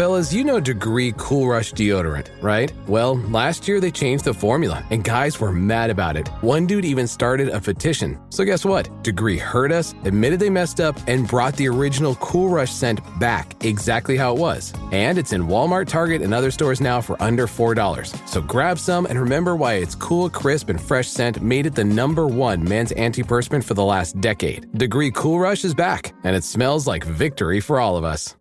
Fellas, you know Degree Cool Rush deodorant, right? Well, last year they changed the formula, and guys were mad about it. One dude even started a petition. So guess what? Degree heard us, admitted they messed up, and brought the original Cool Rush scent back exactly how it was. And it's in Walmart, Target, and other stores now for under $4. So grab some and remember why its cool, crisp, and fresh scent made it the #1 men's antiperspirant for the last decade. Degree Cool Rush is back, and it smells like victory for all of us.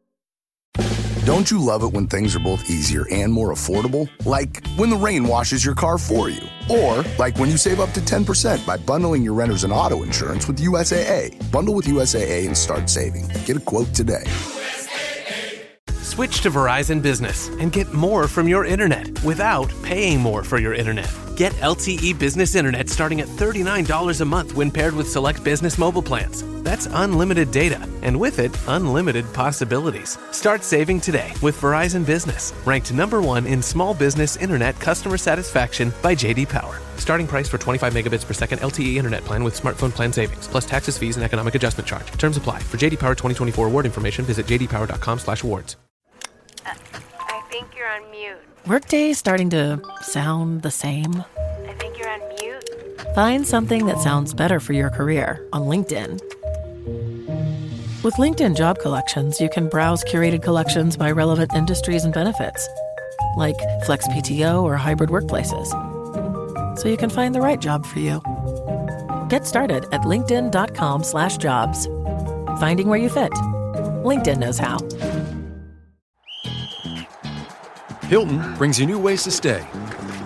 Don't you love it when things are both easier and more affordable? Like when the rain washes your car for you. Or like when you save up to 10% by bundling your renters and auto insurance with USAA. Bundle with USAA and start saving. Get a quote today. Switch to Verizon Business and get more from your internet without paying more for your internet. Get LTE Business Internet starting at $39 a month when paired with select business mobile plans. That's unlimited data, and with it, unlimited possibilities. Start saving today with Verizon Business, ranked #1 in small business internet customer satisfaction by J.D. Power. Starting price for 25 megabits per second LTE internet plan with smartphone plan savings, plus taxes, fees, and economic adjustment charge. Terms apply. For J.D. Power 2024 award information, visit jdpower.com/awards. I think you're on mute. Workday starting to sound the same? I think you're on mute. Find something that sounds better for your career on LinkedIn. With LinkedIn Job Collections, you can browse curated collections by relevant industries and benefits, like flex PTO or hybrid workplaces, so you can find the right job for you. Get started at linkedin.com/jobs. Finding where you fit. LinkedIn knows how. Hilton brings you new ways to stay,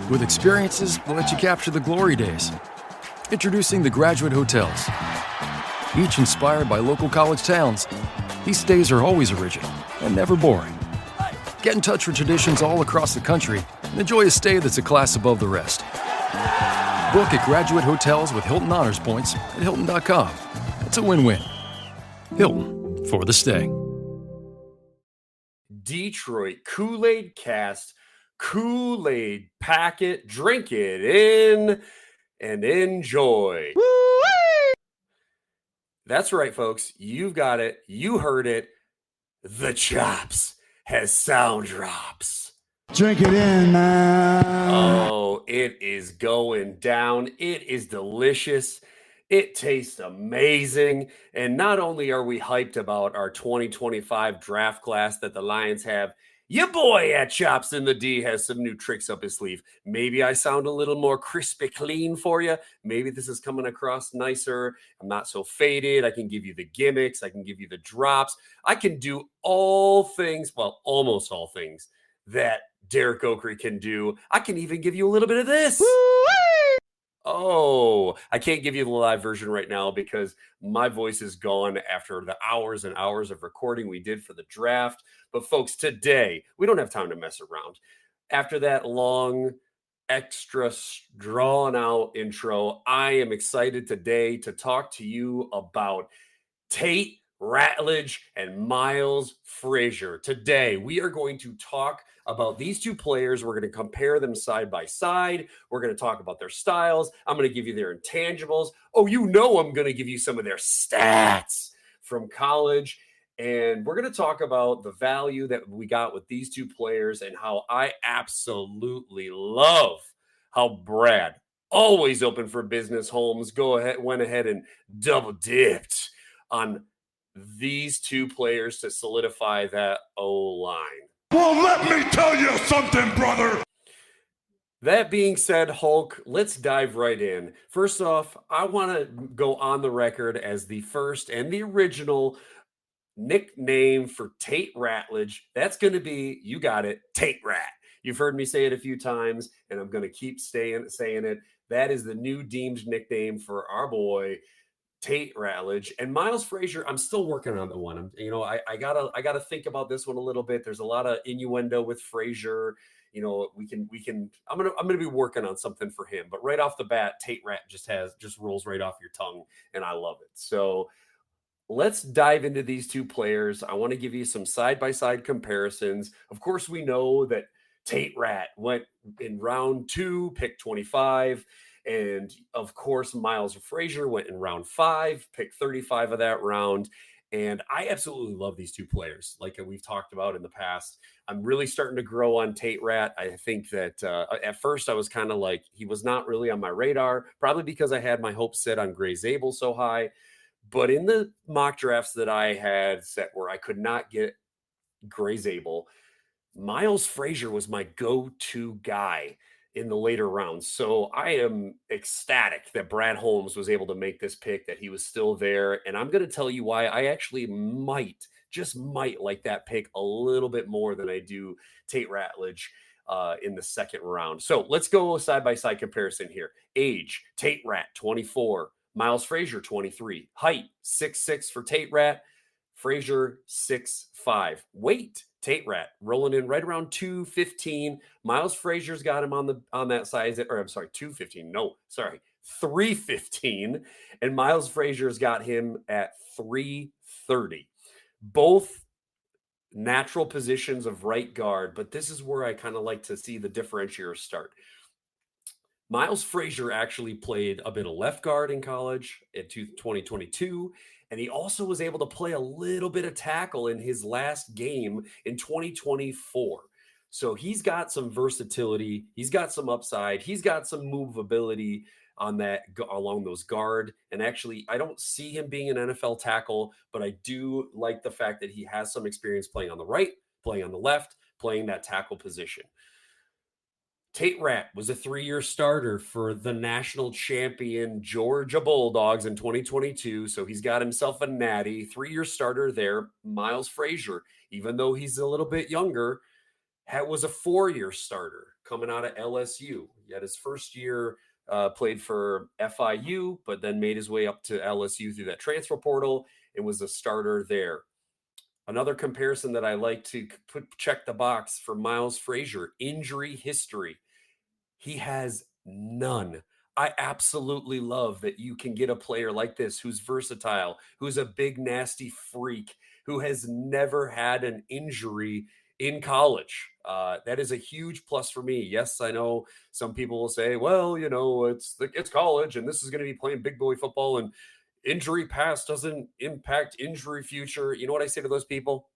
with experiences that let you capture the glory days. Introducing the Graduate Hotels. Each inspired by local college towns, these stays are always original and never boring. Get in touch with traditions all across the country and enjoy a stay that's a class above the rest. Book at Graduate Hotels with Hilton Honors Points at Hilton.com. It's a win-win. Hilton, for the stay. Detroit Koolaid Cast, Kool-Aid packet, drink it in and enjoy. Woo-wee! That's right, folks. You've got it. You heard it. The Chops has sound drops. Drink it in, man. Oh, it is going down. It is delicious. It tastes amazing. And not only are we hyped about our 2025 draft class that the Lions have, your boy at Chops in the D has some new tricks up his sleeve. Maybe I sound a little more crispy clean for you. Maybe this is coming across nicer. I'm not so faded. I can give you the gimmicks. I can give you the drops. I can do all things, well, almost all things that Derek Oakley can do. I can even give you a little bit of this. Woo-wee! Oh, I can't give you the live version right now because my voice is gone after the hours and hours of recording we did for the draft. But folks, today, we don't have time to mess around. After that long, extra drawn out intro, I am excited today to talk to you about Tate, Ratledge, and Miles Frazier. Today, we are going to talk about these two players. We're going to compare them side by side. We're going to talk about their styles. I'm going to give you their intangibles. Oh, you know I'm going to give you some of their stats from college. And we're going to talk about the value that we got with these two players and how I absolutely love how Brad, always open for business, Holmes, went ahead and double dipped on these two players to solidify that O-line. Well, let me tell you something, brother. That being said, Hulk, let's dive right in. First off, I want to go on the record as the first and the original nickname for Tate Ratledge. That's going to be, you got it, Tate Rat. You've heard me say it a few times, and I'm going to keep saying it. That is the new deemed nickname for our boy, Tate Ratledge. And Miles Frazier, I'm still working on the one. I gotta think about this one a little bit. There's a lot of innuendo with Frazier. I'm gonna be working on something for him. But right off the bat, Tate Rat just rolls right off your tongue, and I love it. So let's dive into these two players. I want to give you some side-by-side comparisons. Of course, we know that Tate Rat went in round 2, pick 25. And of course, Miles Frazier went in round 5, pick 35 of that round. And I absolutely love these two players, like we've talked about in the past. I'm really starting to grow on Tate Rat. I think that at first I was kind of like, he was not really on my radar, probably because I had my hopes set on Gray Zabel so high. But in the mock drafts that I had set where I could not get Gray Zabel, Miles Frazier was my go-to guy in the later rounds. So I am ecstatic that Brad Holmes was able to make this pick, that he was still there. And I'm going to tell you why I actually might like that pick a little bit more than I do Tate Ratledge in the second round. So let's go side-by-side comparison here. Age, Tate Rat, 24. Miles Frazier, 23. Height, 6'6" for Tate Rat. Frazier, 6'5". Weight, Tate Rat rolling in right around 215. Miles Frazier's got him on that size, or I'm sorry, 215. No, sorry, 315. And Miles Frazier's got him at 330. Both natural positions of right guard, but this is where I kind of like to see the differentiators start. Miles Frazier actually played a bit of left guard in college in 2022, and he also was able to play a little bit of tackle in his last game in 2024. So he's got some versatility. He's got some upside. He's got some movability on that along those guard. And actually, I don't see him being an NFL tackle, but I do like the fact that he has some experience playing on the right, playing on the left, playing that tackle position. Tate Rat was a 3-year starter for the national champion Georgia Bulldogs in 2022. So he's got himself a natty 3-year starter there. Miles Frazier, even though he's a little bit younger, was a 4-year starter coming out of LSU. He had his first year played for FIU, but then made his way up to LSU through that transfer portal and was a starter there. Another comparison that I like to check the box for Miles Frazier, injury history. He has none. I absolutely love that you can get a player like this who's versatile, who's a big, nasty freak, who has never had an injury in college. That is a huge plus for me. Yes, I know some people will say, well, you know, it's college and this is going to be playing big boy football and injury past doesn't impact injury future. You know what I say to those people?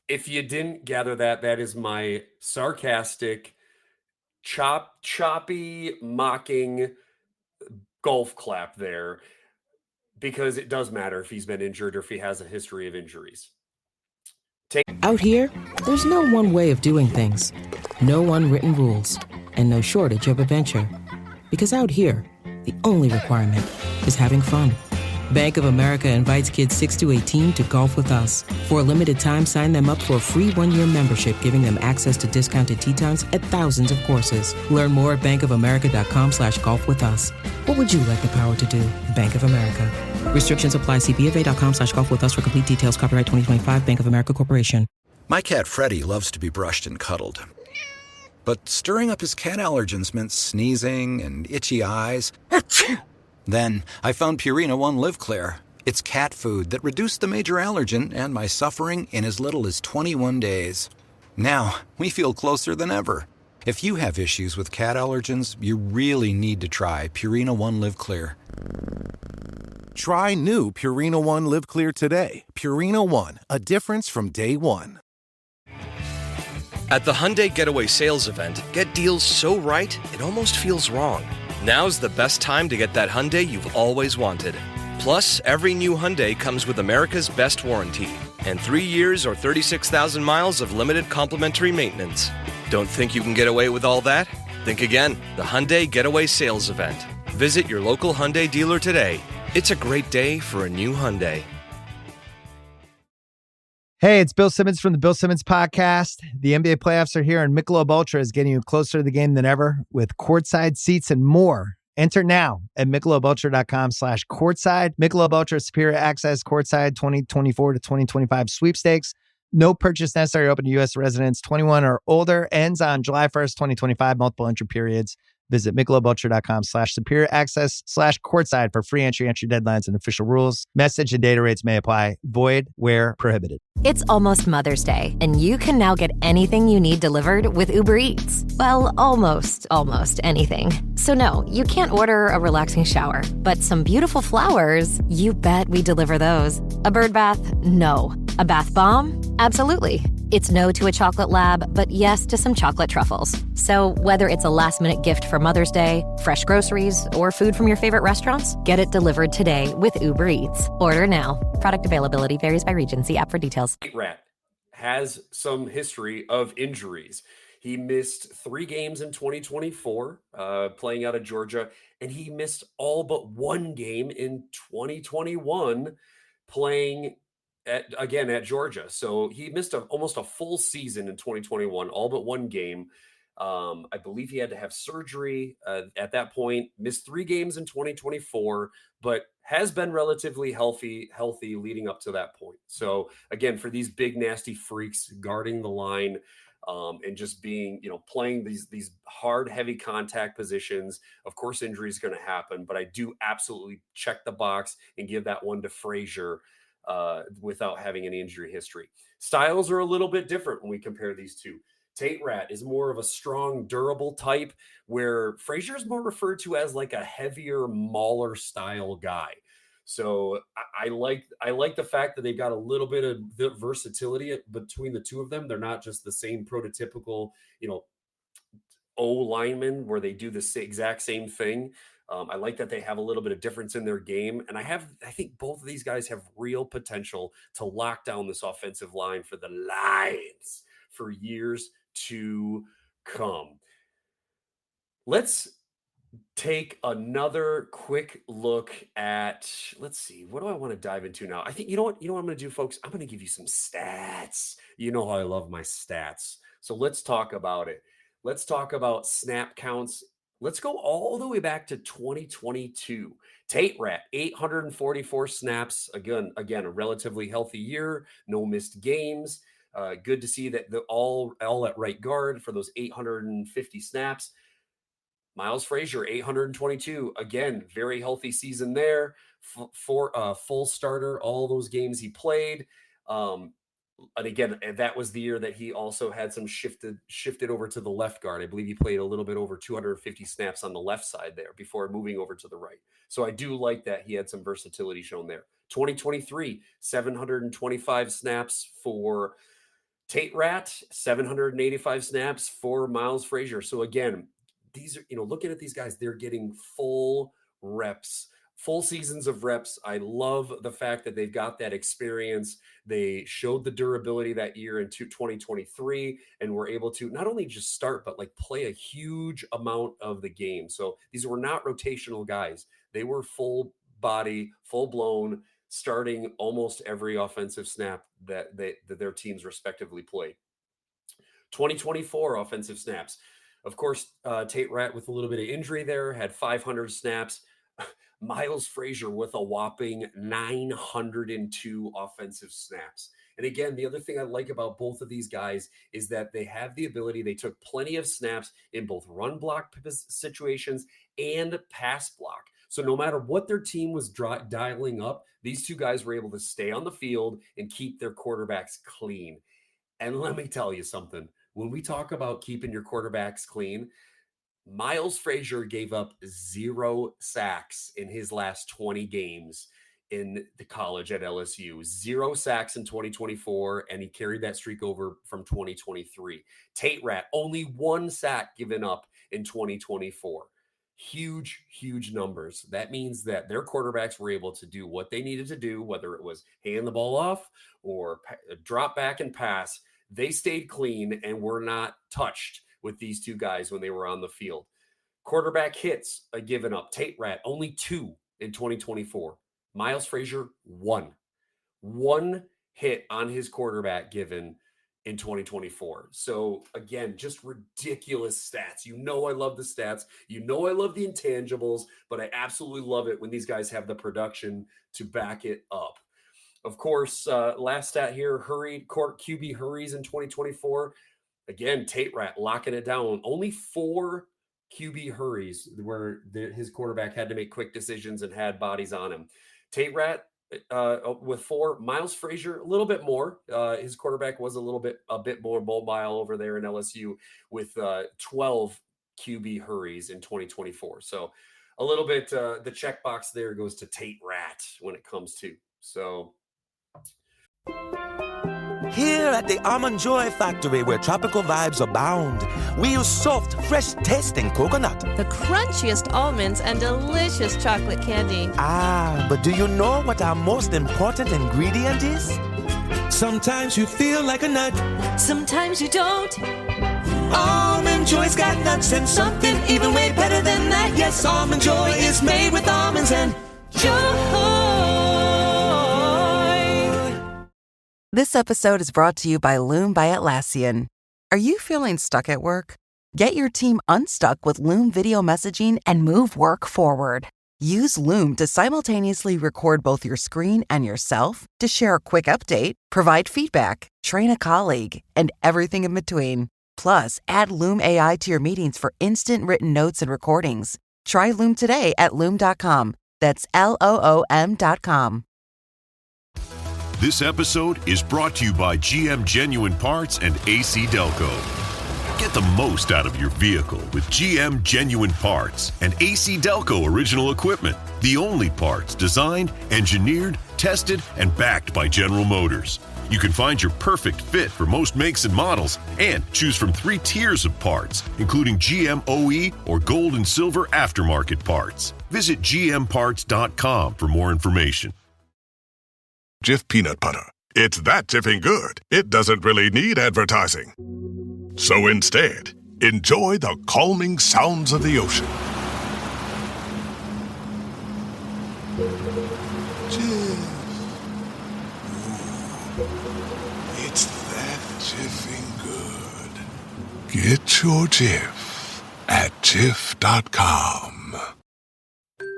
If you didn't gather that, that is my sarcastic, choppy, mocking golf clap there, because it does matter if he's been injured or if he has a history of injuries. Out here, there's no one way of doing things. No unwritten rules, and no shortage of adventure. Because out here, the only requirement is having fun. Bank of America invites kids 6 to 18 to golf with us. For a limited time, sign them up for a free 1-year membership, giving them access to discounted tee times at thousands of courses. Learn more at bankofamerica.com/golf with us. What would you like the power to do? Bank of America. Restrictions apply. See BofA.com/golf with us for complete details. Copyright 2025 Bank of America Corporation. My cat Freddie loves to be brushed and cuddled. But stirring up his cat allergens meant sneezing and itchy eyes. Then I found Purina One Live Clear. It's cat food that reduced the major allergen and my suffering in as little as 21 days. Now, we feel closer than ever. If you have issues with cat allergens, you really need to try Purina One Live Clear. Try new Purina One Live Clear today. Purina One, a difference from day one. At the Hyundai Getaway Sales Event, get deals so right, it almost feels wrong. Now's the best time to get that Hyundai you've always wanted. Plus, every new Hyundai comes with America's best warranty and 3 years or 36,000 miles of limited complimentary maintenance. Don't think you can get away with all that? Think again. The Hyundai Getaway Sales Event. Visit your local Hyundai dealer today. It's a great day for a new Hyundai. Hey, it's Bill Simmons from the Bill Simmons Podcast. The NBA playoffs are here, and Michelob Ultra is getting you closer to the game than ever with courtside seats and more. Enter now at MichelobUltra.com/courtside. Michelob Ultra Superior Access Courtside 2024 to 2025 sweepstakes. No purchase necessary. Open to U.S. residents 21 or older. Ends on July 1st, 2025. Multiple entry periods. Visit MichelobUltra.com/superior access/courtside for free entry deadlines and official rules. Message and data rates may apply. Void where prohibited. It's almost Mother's Day, and you can now get anything you need delivered with Uber Eats. Well, almost anything. So no, you can't order a relaxing shower, but some beautiful flowers, you bet we deliver those. A bird bath? No. A bath bomb? Absolutely. It's no to a chocolate lab, but yes to some chocolate truffles. So whether it's a last-minute gift for Mother's Day, fresh groceries, or food from your favorite restaurants, get it delivered today with Uber Eats. Order now. Product availability varies by region. See app for details. Rat has some history of injuries. He missed 3 games in 2024, playing out of Georgia, and he missed all but 1 game in 2021, playing at Georgia. So he missed almost a full season in 2021, all but 1 game. I believe he had to have surgery at that point, missed 3 games in 2024, but has been relatively healthy leading up to that point. So again, for these big, nasty freaks guarding the line, and just being, playing these hard, heavy contact positions, of course, injury is going to happen, but I do absolutely check the box and give that one to Frazier without having any injury history. Styles are a little bit different when we compare these two. Tate Rat is more of a strong, durable type, where Frazier is more referred to as like a heavier, mauler style guy. So I like the fact that they've got a little bit of versatility between the two of them. They're not just the same prototypical, O lineman where they do the exact same thing. I like that they have a little bit of difference in their game. And I think both of these guys have real potential to lock down this offensive line for the Lions for years to come. Let's take another quick look at, let's see, what do I want to dive into now? I think, you know what I'm going to do, folks? I'm going to give you some stats. You know how I love my stats. So let's talk about it. Let's talk about snap counts. Let's go all the way back to 2022. Tate Rat, 844 snaps. Again, a relatively healthy year. No missed games. Good to see that all at right guard for those 850 snaps. Miles Frazier, 822. Again, very healthy season there. For full starter, all those games he played. And again, that was the year that he also had some shifted over to the left guard. I believe he played a little bit over 250 snaps on the left side there before moving over to the right. So I do like that he had some versatility shown there. 2023, 725 snaps for Tate Rat, 785 snaps for Miles Frazier. So again, these are, looking at these guys, they're getting full reps, full seasons of reps. I love the fact that they've got that experience. They showed the durability that year in 2023 and were able to not only just start, but like play a huge amount of the game. So these were not rotational guys. They were full body, full blown, starting almost every offensive snap that their teams respectively played. 2024 offensive snaps. Of course, Tate Rat with a little bit of injury there, had 500 snaps. Miles Frazier with a whopping 902 offensive snaps. And again, the other thing I like about both of these guys is that they have the ability, they took plenty of snaps in both run block situations and pass block. So no matter what their team was dialing up, these two guys were able to stay on the field and keep their quarterbacks clean. And let me tell you something. When we talk about keeping your quarterbacks clean, Miles Frazier gave up 0 sacks in his last 20 games in the college at LSU. 0 sacks in 2024, and he carried that streak over from 2023. Tate Rat, only 1 sack given up in 2024. Huge numbers. That means that their quarterbacks were able to do what they needed to do, whether it was hand the ball off or drop back and pass. They stayed clean and were not touched with these two guys when they were on the field. Quarterback hits given up. Tate Rat, only 2 in 2024. Miles Frazier, 1. 1 hit on his quarterback given in 2024. So again, just ridiculous stats. I love the stats. I love the intangibles, but I absolutely love it when these guys have the production to back it up. Of course, last stat here, QB hurries in 2024. Again, Tate Rat locking it down. Only 4 QB hurries where his quarterback had to make quick decisions and had bodies on him. Tate Rat with 4. Miles Frazier, a little bit more. His quarterback was a bit more mobile over there in LSU with 12 QB hurries in 2024. So a little bit, the checkbox there goes to Tate Rat when it comes to. So here at the Almond Joy Factory, where tropical vibes abound, we use soft, fresh-tasting coconut. The crunchiest almonds and delicious chocolate candy. Ah, but do you know what our most important ingredient is? Sometimes you feel like a nut. Sometimes you don't. Almond Joy's got nuts and something even way better than that. Yes, Almond Joy is made with almonds and joy. This episode is brought to you by Loom by Atlassian. Are you feeling stuck at work? Get your team unstuck with Loom video messaging and move work forward. Use Loom to simultaneously record both your screen and yourself to share a quick update, provide feedback, train a colleague, and everything in between. Plus, add Loom AI to your meetings for instant written notes and recordings. Try Loom today at Loom.com. That's LOOM.com. This episode is brought to you by GM Genuine Parts and AC Delco. Get the most out of your vehicle with GM Genuine Parts and AC Delco original equipment. The only parts designed, engineered, tested, and backed by General Motors. You can find your perfect fit for most makes and models and choose from 3 tiers of parts, including GM OE or gold and silver aftermarket parts. Visit gmparts.com for more information. Jif peanut butter. It's that jiffing good, it doesn't really need advertising. So instead, enjoy the calming sounds of the ocean. Jif. Ooh, it's that jiffing good. Get your Jif at Jif.com.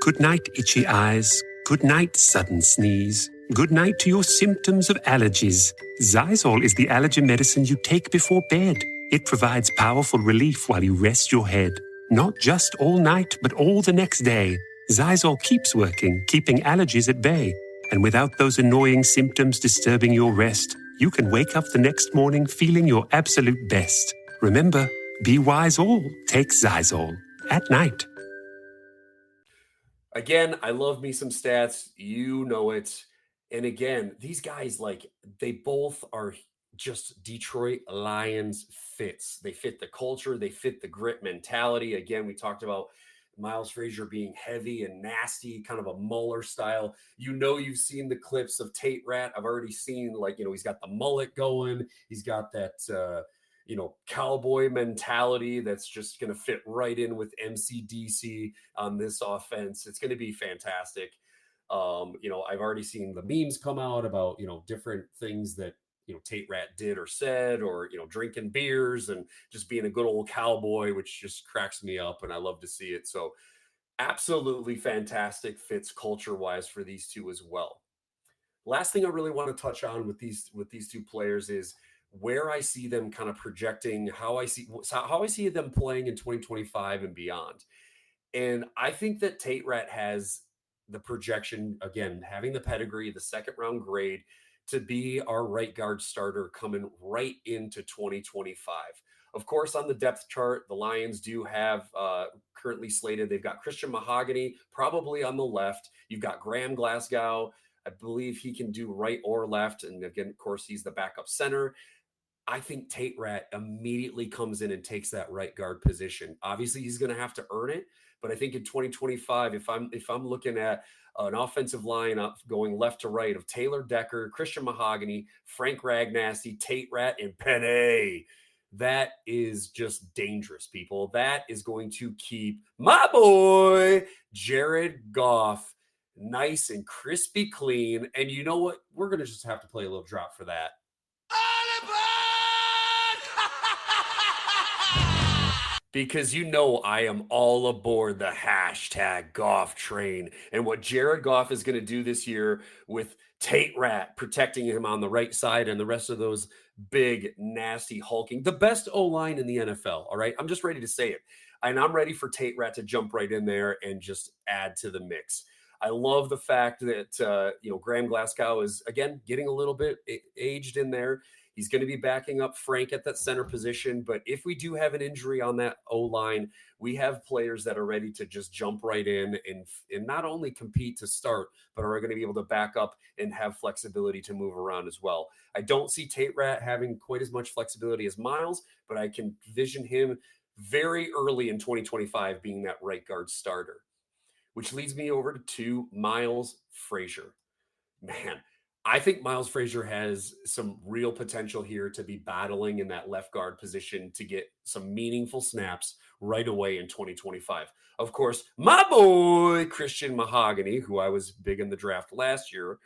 Good night, itchy eyes. Good night, sudden sneeze. Good night to your symptoms of allergies. Xyzal is the allergy medicine you take before bed. It provides powerful relief while you rest your head. Not just all night, but all the next day. Xyzal keeps working, keeping allergies at bay. And without those annoying symptoms disturbing your rest, you can wake up the next morning feeling your absolute best. Remember, be wise all. Take Xyzal at night. Again, I love me some stats. You know it. And again, these guys, like, they both are just Detroit Lions fits. They fit the culture. They fit the grit mentality. Again, we talked about Miles Frazier being heavy and nasty, kind of a Mueller style. You know, you've seen the clips of Tate Rat. I've already seen, like, you know, he's got the mullet going. He's got that, cowboy mentality that's just going to fit right in with MCDC on this offense. It's going to be fantastic. I've already seen the memes come out about, different things that, Tate Rat did or said, or, drinking beers and just being a good old cowboy, which just cracks me up. And I love to see it. So absolutely fantastic fits culture wise for these two as well. Last thing I really want to touch on with these two players is where I see them kind of projecting, how I see them playing in 2025 and beyond. And I think that Tate Rat has the projection, again, having the pedigree, the second round grade, to be our right guard starter coming right into 2025. Of course, on the depth chart, the Lions do have currently slated, they've got Christian Mahogany probably on the left. You've got Graham Glasgow. I believe he can do right or left. And again, of course, he's the backup center. I think Tate Rat immediately comes in and takes that right guard position. Obviously, he's going to have to earn it. But I think in 2025, if I'm looking at an offensive lineup going left to right of Taylor Decker, Christian Mahogany, Frank Ragnasty, Tate Rat, and Penny, that is just dangerous, people. That is going to keep my boy Jared Goff nice and crispy clean. And you know what? We're going to just have to play a little drop for that. Because I am all aboard the hashtag Goff train. And what Jared Goff is going to do this year with Tate Rat protecting him on the right side and the rest of those big, nasty, hulking, the best O-line in the NFL, all right? I'm just ready to say it. And I'm ready for Tate Rat to jump right in there and just add to the mix. I love the fact that, Graham Glasgow is, again, getting a little bit aged in there. He's going to be backing up Frank at that center position. But if we do have an injury on that O-line, we have players that are ready to just jump right in and not only compete to start, but are going to be able to back up and have flexibility to move around as well. I don't see Tate Rat having quite as much flexibility as Miles, but I can vision him very early in 2025 being that right guard starter, which leads me over to Miles Frazier. Man, I think Miles Frazier has some real potential here to be battling in that left guard position to get some meaningful snaps right away in 2025. Of course, my boy, Christian Mahogany, who I was big in the draft last year,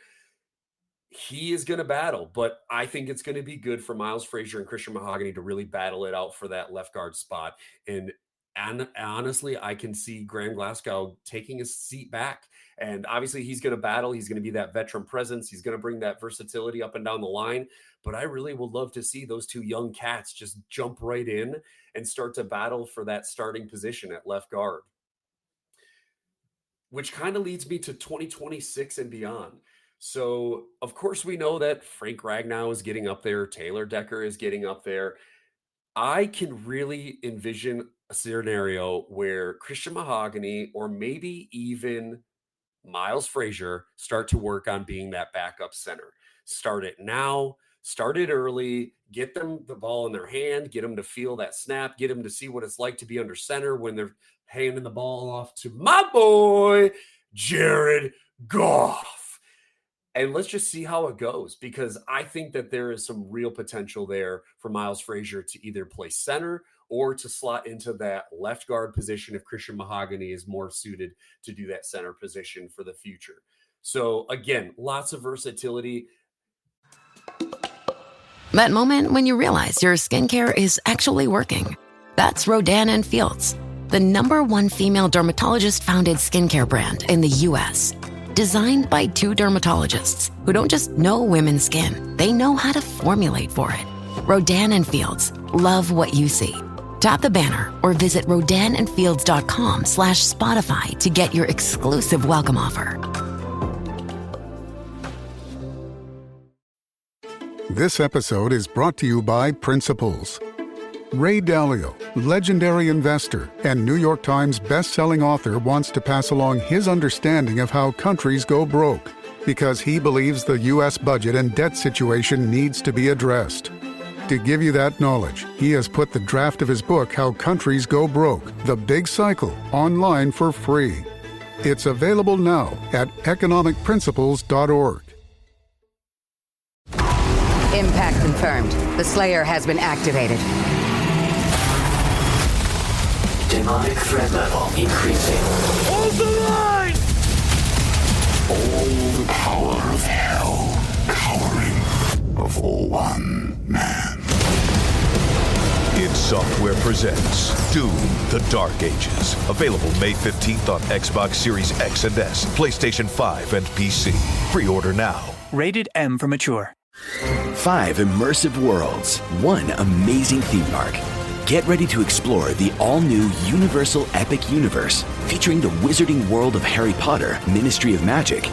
he is going to battle, but I think it's going to be good for Miles Frazier and Christian Mahogany to really battle it out for that left guard spot. And honestly, I can see Graham Glasgow taking his seat back. And obviously, he's going to battle. He's going to be that veteran presence. He's going to bring that versatility up and down the line. But I really would love to see those two young cats just jump right in and start to battle for that starting position at left guard, which kind of leads me to 2026 and beyond. So, of course, we know that Frank Ragnow is getting up there. Taylor Decker is getting up there. I can really envision a scenario where Christian Mahogany or maybe even Miles Frazier start to work on being that backup center. Start it now, start it early, get them the ball in their hand, get them to feel that snap, get them to see what it's like to be under center when they're handing the ball off to my boy, Jared Goff. And let's just see how it goes, because I think that there is some real potential there for Miles Frazier to either play center or to slot into that left guard position if Christian Mahogany is more suited to do that center position for the future. So again, lots of versatility. That moment when you realize your skincare is actually working. That's Rodan and Fields, the #1 female dermatologist-founded skincare brand in the U.S., designed by 2 dermatologists who don't just know women's skin, they know how to formulate for it. Rodan and Fields, love what you see. Tap the banner or visit rodanandfields.com/Spotify to get your exclusive welcome offer. This episode is brought to you by Principles. Ray Dalio, legendary investor and New York Times best-selling author, wants to pass along his understanding of how countries go broke, because he believes the U.S. budget and debt situation needs to be addressed. To give you that knowledge, he has put the draft of his book, How Countries Go Broke, The Big Cycle, online for free. It's available now at economicprinciples.org. Impact confirmed. The Slayer has been activated. Demonic threat level increasing. Hold the line! All the power of hell cowering before one man. id Software presents Doom: The Dark Ages. Available May 15th on Xbox Series X and S, PlayStation 5, and PC. Pre-order now. Rated M for mature. 5 immersive worlds, 1 amazing theme park. Get ready to explore the all-new Universal Epic Universe, featuring the wizarding world of Harry Potter, Ministry of Magic,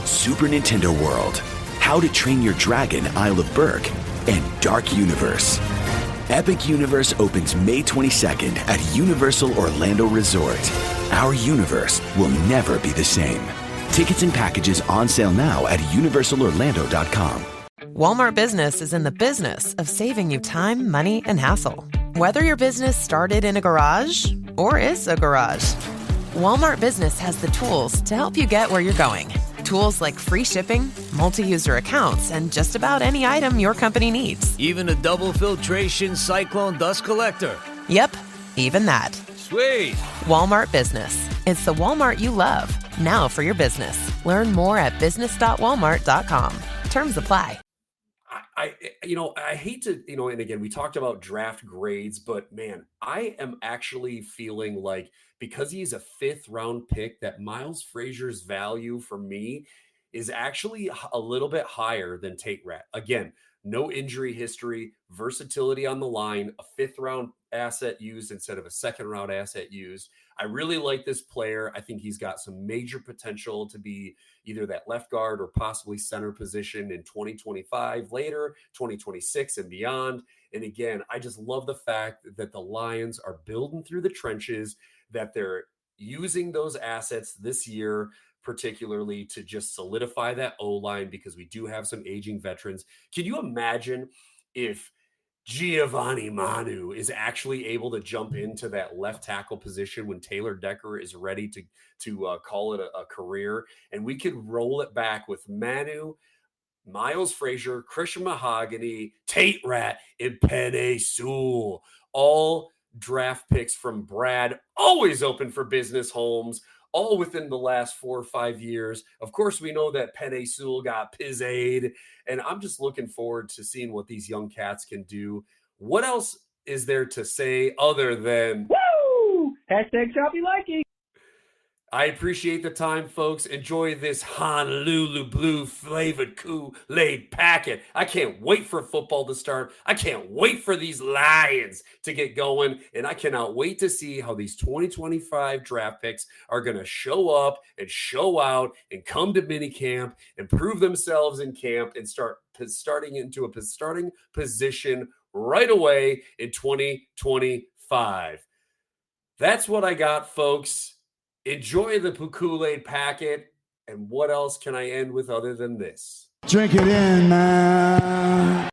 Super Nintendo World, How to Train Your Dragon, Isle of Berk, and Dark Universe. Epic Universe opens May 22nd at Universal Orlando Resort. Our universe will never be the same. Tickets and packages on sale now at universalorlando.com. Walmart Business is in the business of saving you time, money, and hassle. Whether your business started in a garage or is a garage, Walmart Business has the tools to help you get where you're going. Tools like free shipping, multi-user accounts, and just about any item your company needs. Even a double filtration cyclone dust collector. Yep, even that. Sweet. Walmart Business. It's the Walmart you love. Now for your business. Learn more at business.walmart.com. Terms apply. I hate to, and again, we talked about draft grades, but man, I am actually feeling like, because he's a 5th round pick, that Miles Frazier's value for me is actually a little bit higher than Tate Rat. Again, no injury history, versatility on the line, a 5th-round asset used instead of a 2nd-round asset used. I really like this player. I think he's got some major potential to be either that left guard or possibly center position in 2025 later, 2026 and beyond. And again, I just love the fact that the Lions are building through the trenches, that they're using those assets this year, particularly to just solidify that O-line, because we do have some aging veterans. Can you imagine if Giovanni Manu is actually able to jump into that left tackle position when Taylor Decker is ready to call it a career, and we could roll it back with Manu, Miles Frazier, Christian Mahogany, Tate Rat, and Penei Sewell, all draft picks from Brad, always open for business homes, all within the last 4 or 5 years. Of course, we know that Penei Sewell got Pizzade, and I'm just looking forward to seeing what these young cats can do. What else is there to say other than woo? Hashtag choppy likey. I appreciate the time, folks. Enjoy this Honolulu blue flavored Kool-Aid packet. I can't wait for football to start. I can't wait for these Lions to get going. And I cannot wait to see how these 2025 draft picks are going to show up and show out and come to minicamp and prove themselves in camp and starting into a starting position right away in 2025. That's what I got, folks. Enjoy the Kool-Aid packet. And what else can I end with other than this? Drink it in, man.